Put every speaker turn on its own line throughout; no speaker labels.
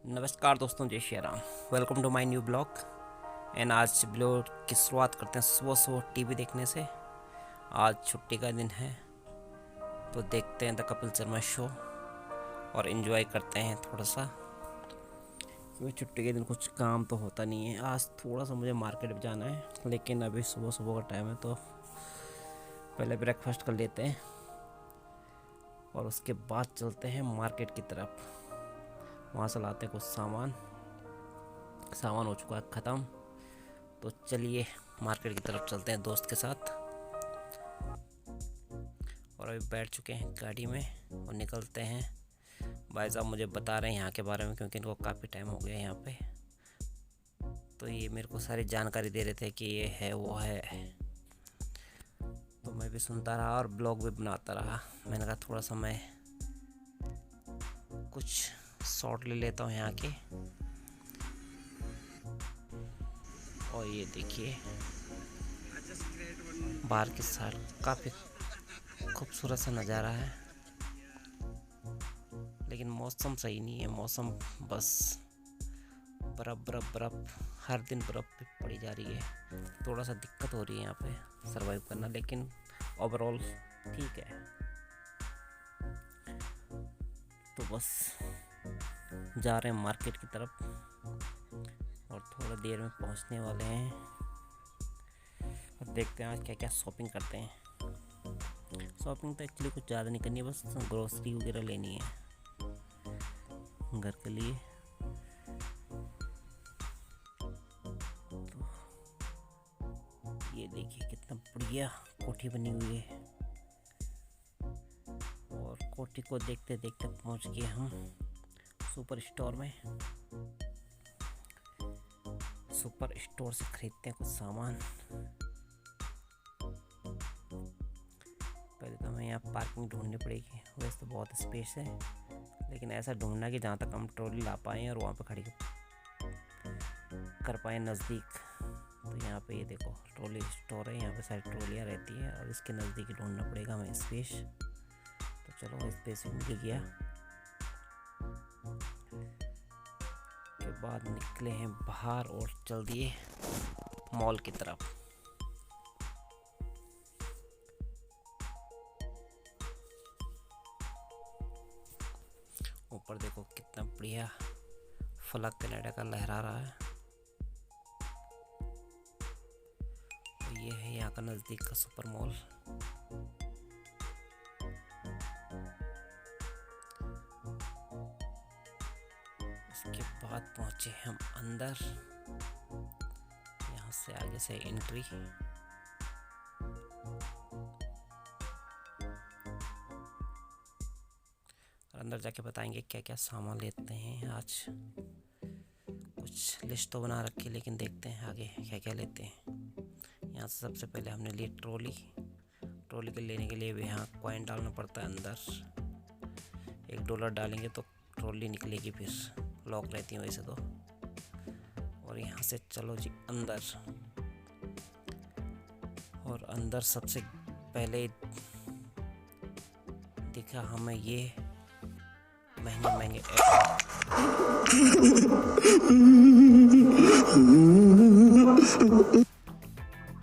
नमस्कार दोस्तों, जय Shri Ram. Welcome to my new blog. And आज ब्लॉग की शुरुआत करते हैं सुबह सुबह टीवी देखने से। आज छुट्टी का दिन है तो देखते हैं द कपिल शर्मा शो और एंजॉय करते हैं थोड़ा सा, क्योंकि छुट्टी के दिन कुछ काम तो होता नहीं है। आज थोड़ा सा मुझे मार्केट भी जाना है, लेकिन अभी सुबह सुबह का टाइम है तो पहले ब्रेकफास्ट कर लेते हैं और उसके बाद चलते हैं मार्केट की तरफ। वहाँ से लाते हैं कुछ सामान हो चुका है ख़त्म, तो चलिए मार्केट की तरफ चलते हैं दोस्त के साथ। और अभी बैठ चुके हैं गाड़ी में और निकलते हैं। भाई साहब मुझे बता रहे हैं यहाँ के बारे में, क्योंकि इनको काफ़ी टाइम हो गया यहाँ पे, तो ये मेरे को सारी जानकारी दे रहे थे कि ये है वो है। तो मैं भी सुनता रहा और ब्लॉग भी बनाता रहा। मैंने कहा थोड़ा सा मैं कुछ शॉट ले लेता हूँ यहाँ के। और ये देखिए बाहर की साइड काफ़ी खूबसूरत सा नज़ारा है, लेकिन मौसम सही नहीं है। मौसम बस बर्फ़ हर दिन बर्फ़ पड़ी जा रही है। थोड़ा सा दिक्कत हो रही है यहाँ पे सरवाइव करना, लेकिन ओवरऑल ठीक है। तो बस जा रहे हैं मार्केट की तरफ और थोड़ा देर में पहुंचने वाले हैं और देखते हैं आज क्या क्या शॉपिंग करते हैं। शॉपिंग तो एक्चुअली कुछ ज़्यादा नहीं करनी है, बस ग्रोसरी वगैरह लेनी है घर के लिए। तो ये देखिए कितना बढ़िया कोठी बनी हुई है, और कोठी को देखते देखते पहुंच गए हम सुपर स्टोर में। सुपर स्टोर से खरीदते हैं कुछ सामान। पहले तो हमें यहाँ पार्किंग ढूंढनी पड़ेगी। वैसे तो बहुत स्पेस है, लेकिन ऐसा ढूंढना कि जहाँ तक हम ट्रॉली ला पाएँ और वहाँ पे खड़ी कर पाएँ नज़दीक। तो यहाँ पे ये देखो ट्रॉली स्टोर है, यहाँ पे सारी ट्रॉलियाँ रहती है और इसके नज़दीक ही ढूंढना पड़ेगा हमें स्पेस। तो चलो स्पेस भी मिल गया। के बाद निकले हैं बाहर और चल दिए मॉल की तरफ। ऊपर देखो कितना बढ़िया फ्लैग कनाडा का लहरा रहा है। और ये है यहाँ का नज़दीक का सुपर मॉल। उसके बाद पहुँचे हम अंदर। यहाँ से आगे से एंट्री। और अंदर जाके बताएंगे क्या क्या सामान लेते हैं आज। कुछ लिस्ट तो बना रखी, लेकिन देखते हैं आगे क्या क्या लेते हैं। यहाँ से सबसे पहले हमने ली ट्रॉली के लेने के लिए भी यहाँ कॉइन डालना पड़ता है अंदर। $1 डालेंगे तो ट्रॉली निकलेगी, फिर लॉक रहती है वैसे तो। और यहाँ से चलो जी अंदर। और अंदर सबसे पहले दिखा हमें ये महंगे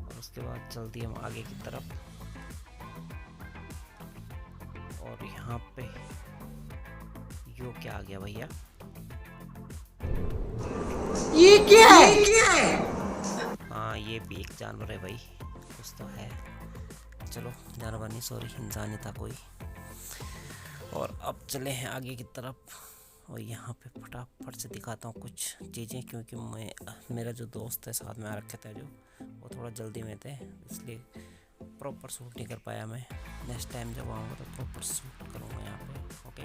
और उसके बाद चल दिए हम आगे की तरफ। और यहाँ पे यो क्या आ गया भैया?
ये क्या है?
हाँ ये भी एक जानवर है भाई, कुछ तो है। चलो जानवर नहीं, सॉरी इंसान ही था कोई। और अब चले हैं आगे की तरफ। और यहाँ पे फटाफट से दिखाता हूँ कुछ चीज़ें, क्योंकि मेरा जो दोस्त है साथ में आ रखे थे, जो वो थोड़ा जल्दी में थे, इसलिए प्रॉपर शूट नहीं कर पाया मैं। नेक्स्ट टाइम जब आऊँगा तो प्रॉपर शूट करूँगा यहाँ पे। ओके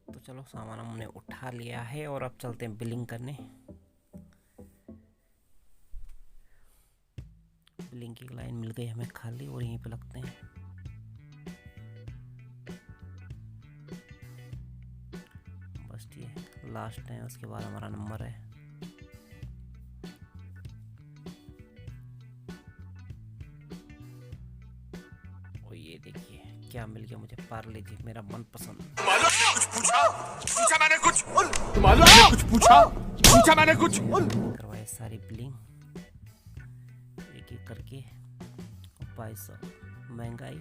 तो चलो सामान हमने उठा लिया है और अब चलते हैं बिलिंग करने। बिलिंग की एक लाइन मिल गई हमें खाली और यहीं पे लगते हैं। बस ये लास्ट है, उसके बाद हमारा नंबर है। और ये देखिए क्या मिल गया मुझे, पार्ले जी, मेरा मनपसंद। करवाए सारी बिलिंग एक एक करके। भाई साहब महंगाई,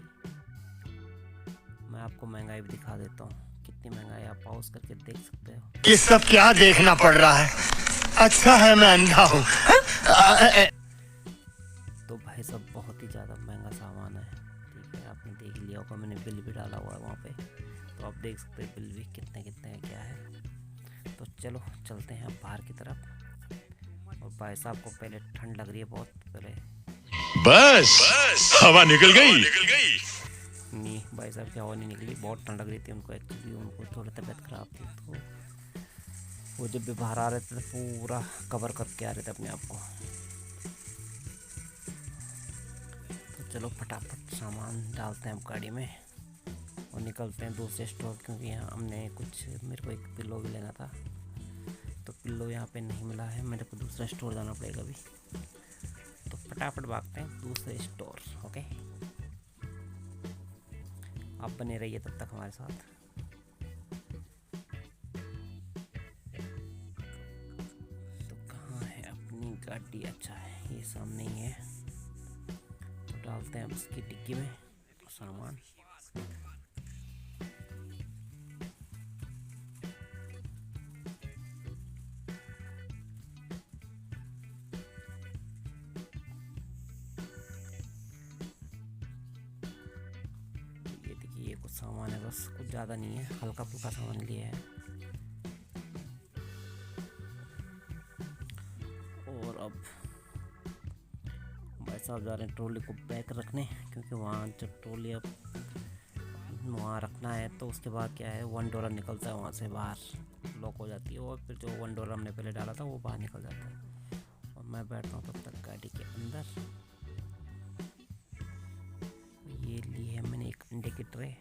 मैं आपको महंगाई भी दिखा देता हूँ कितनी महंगाई, आप पॉज करके देख सकते हो।
ये सब क्या देखना पड़ रहा है? अच्छा है मैं अंधा हूँ।
तो भाई साहब बहुत ही ज़्यादा महंगा सामान है, ठीक है, आपने देख लिया होगा, मैंने बिल भी डाला हुआ है वहाँ पे, तो आप देख सकते हैं बिल भी कितने कितने का क्या है। तो चलो चलते हैं बाहर की तरफ। और भाई साहब को पहले ठंड लग रही है बहुत, पहले
बस हवा निकल गई।
नहीं भाई साहब की हवा नहीं निकली, बहुत ठंड लग रही थी उनको, एक्चुअली उनको थोड़ी तबीयत खराब थी, तो वो जब भी बाहर आ रहे थे तो पूरा कवर करके आ रहे थे अपने आप को। तो चलो फटाफट सामान डालते हैं हम गाड़ी में और निकलते हैं दूसरे स्टोर, क्योंकि यहाँ हमने कुछ, मेरे को एक पिल्लो भी लेना था, तो पिल्लो यहाँ पे नहीं मिला है, मेरे को दूसरा स्टोर जाना पड़ेगा अभी। तो फटाफट भागते हैं दूसरे स्टोर। ओके, आप बने रहिए तब तक हमारे साथ। तो कहाँ है अपनी गाड़ी? अच्छा है ये सामने ही है, तो डालते हैं उसकी डिक्की में सामान। ये कुछ सामान है, बस कुछ ज़्यादा नहीं है, हल्का फुल्का सामान लिया है। और अब भाई साहब जा रहे हैं ट्रॉली को बैक रखने, क्योंकि वहाँ जब ट्रॉली अब वहाँ रखना है तो उसके बाद क्या है, $1 निकलता है वहाँ से बाहर, लॉक हो जाती है, और फिर जो $1 हमने पहले डाला था वो बाहर निकल जाता है। और मैं बैठता हूँ तब तक गाड़ी के अंदर। ये ली है मैंने एक अंडे की ट्रे,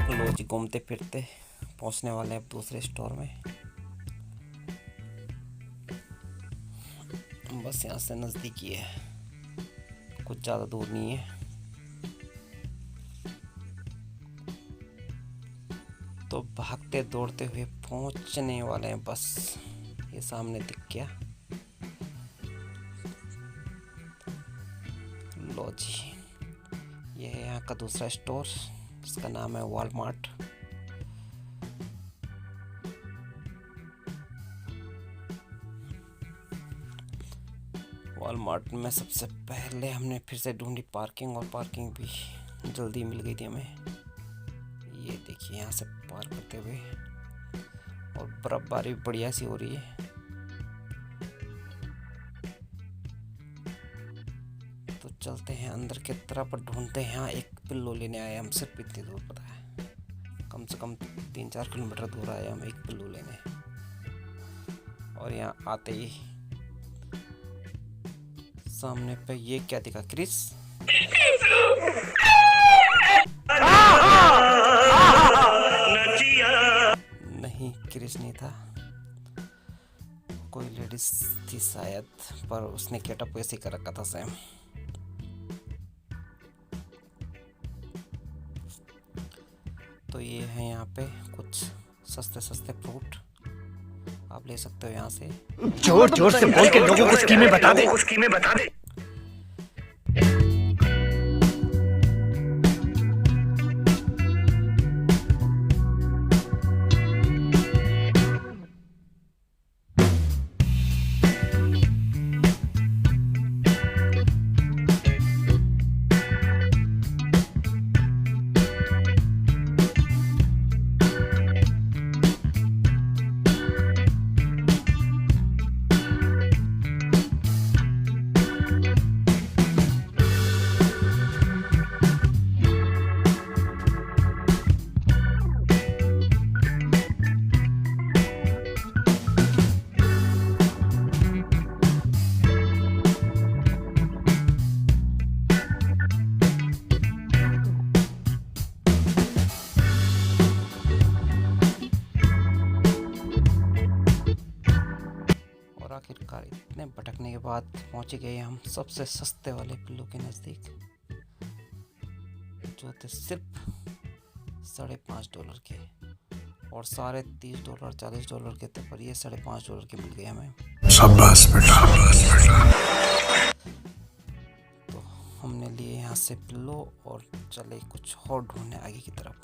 रोज घूमते फिरते पहुंचने वाले हैं अब दूसरे स्टोर में। बस यहाँ से नज़दीक ही है, कुछ ज़्यादा दूर नहीं है। तो भागते दौड़ते हुए पहुंचने वाले हैं, बस ये सामने दिख गया। लो जी, ये है यहाँ का दूसरा स्टोर, इसका नाम है वॉलमार्ट। वॉलमार्ट में सबसे पहले हमने फिर से ढूंढी पार्किंग, और पार्किंग भी जल्दी मिल गई थी हमें। ये देखिए यहाँ से पार करते हुए, और बर्फबारी भी बढ़िया सी हो रही है। तो चलते हैं अंदर की तरफ और ढूंढते हैं। यहाँ एक पिल्लो लेने आए हम, सिर्फ इतनी दूर, पता है कम से कम 3-4 किलोमीटर दूर आए हम एक पिल्लो लेने। और यहाँ आते ही सामने पे ये क्या दिखा, क्रिस? नहीं, क्रिस नहीं था, कोई लेडीज थी शायद, पर उसने गेटअप वैसे कर रखा था सेम। तो ये है यहाँ पे कुछ सस्ते सस्ते फ्रूट, आप ले सकते हो यहाँ से।
जोर जोर से बोल के लोगों को स्कीमें बता दे।
भटकने के बाद पहुंच गए हम सबसे सस्ते वाले पिल्लू के नज़दीक, जो थे सिर्फ $5.5 के, और सारे $30 $40 के थे, पर ये $5.5 के मिल गए हमें।
शाबाश बेटा,
तो हमने लिए यहाँ से पिल्लो और चले कुछ और ढूंढने आगे की तरफ।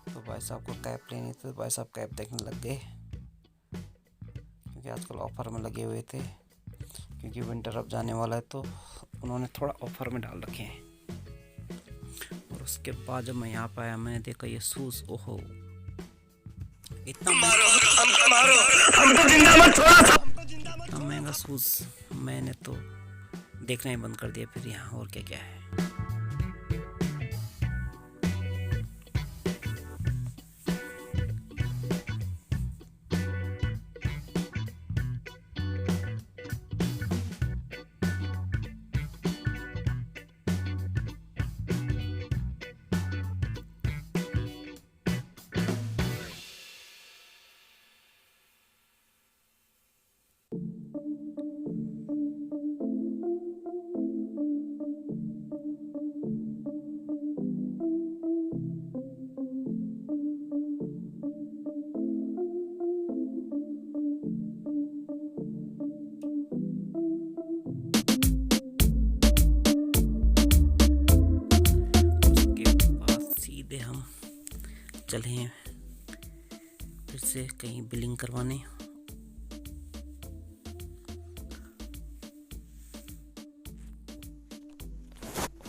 तो भाई साहब को कैप लेनी थी, तो भाई साहब कैप देखने लग गए, क्योंकि आजकल ऑफ़र में लगे हुए थे, क्योंकि विंटर अब जाने वाला है, तो उन्होंने थोड़ा ऑफ़र में डाल रखे हैं। और उसके बाद जब मैं यहाँ पे आया, मैंने देखा ये शूज़, ओहो इतना महंगा शूज़, मैंने तो देखना ही बंद कर दिया फिर यहाँ। और क्या क्या है, हम चले हैं फिर से कहीं बिलिंग करवाने।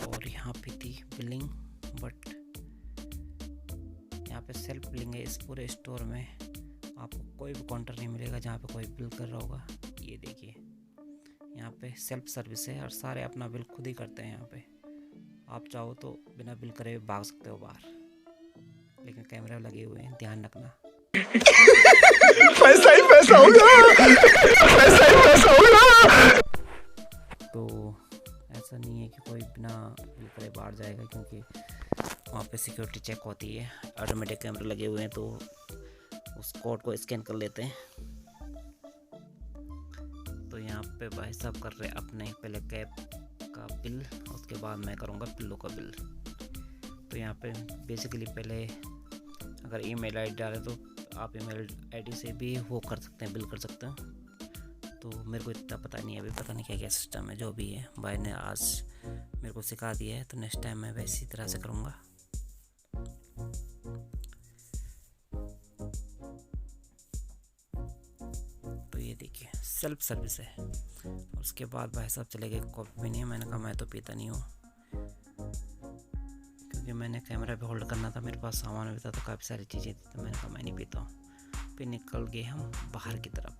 और यहाँ पे थी बिलिंग, बट यहाँ पे सेल्फ बिलिंग है। इस पूरे स्टोर में आपको कोई भी काउंटर नहीं मिलेगा जहाँ पे कोई बिल कर रहा होगा। ये देखिए, यहाँ पे सेल्फ सर्विस है और सारे अपना बिल खुद ही करते हैं। यहाँ पे आप चाहो तो बिना बिल करे भाग सकते हो बाहर, लेकिन कैमरे लगे हुए हैं, ध्यान रखना।
पैसा ही पैसा होगा, पैसा ही पैसा होगा।
तो ऐसा नहीं है कि कोई बिना बिल करे बाहर जाएगा, क्योंकि वहाँ पे सिक्योरिटी चेक होती है। ऑटोमेटिक कैमरे लगे हुए हैं, तो उस कोड को स्कैन कर लेते हैं। तो यहाँ पे भाई साहब कर रहे अपने पहले कैब का बिल, उसके बाद मैं करूँगा पिल्लो का बिल। तो यहाँ पे बेसिकली पहले अगर ईमेल आईडी डालें तो आप ईमेल आईडी से भी वो कर सकते हैं, बिल कर सकते हैं। तो मेरे को इतना पता नहीं है अभी, पता नहीं क्या क्या सिस्टम है। जो भी है भाई ने आज मेरे को सिखा दिया है, तो नेक्स्ट टाइम मैं वैसी तरह से करूँगा। तो ये देखिए सेल्फ सर्विस है। उसके बाद भाई साहब चले गए कॉफ़ी पीने। मैंने कहा मैं तो पीता नहीं हूँ, क्योंकि मैंने कैमरा पे होल्ड करना था, मेरे पास सामान भी था, तो काफ़ी सारी चीज़ें थी, तो मैंने कहा मैं नहीं पीता हूँ। फिर निकल गए हम बाहर की तरफ।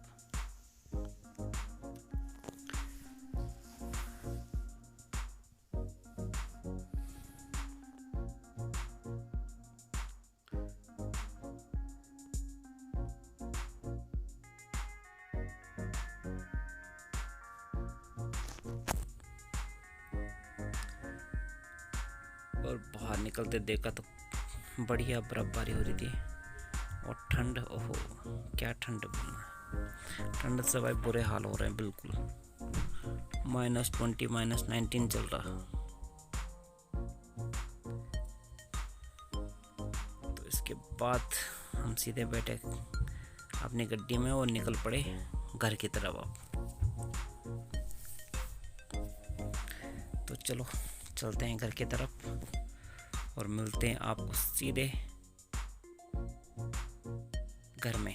और बाहर निकलते देखा तो बढ़िया बर्फबारी हो रही थी और ठंड, ओहो क्या ठंड। ठंड से भाई बुरे हाल हो रहे हैं बिल्कुल। -20 -19 चल रहा। तो इसके बाद हम सीधे बैठे अपनी गड्डी में और निकल पड़े घर की तरफ। अब तो चलो चलते हैं घर की तरफ और मिलते हैं आपको सीधे घर में।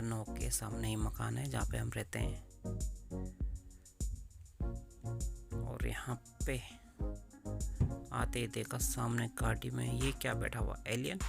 टर्न होके सामने ही मकान है जहाँ पे हम रहते हैं। और यहाँ पे आते ही देखा सामने गाड़ी में ये क्या बैठा हुआ, एलियन।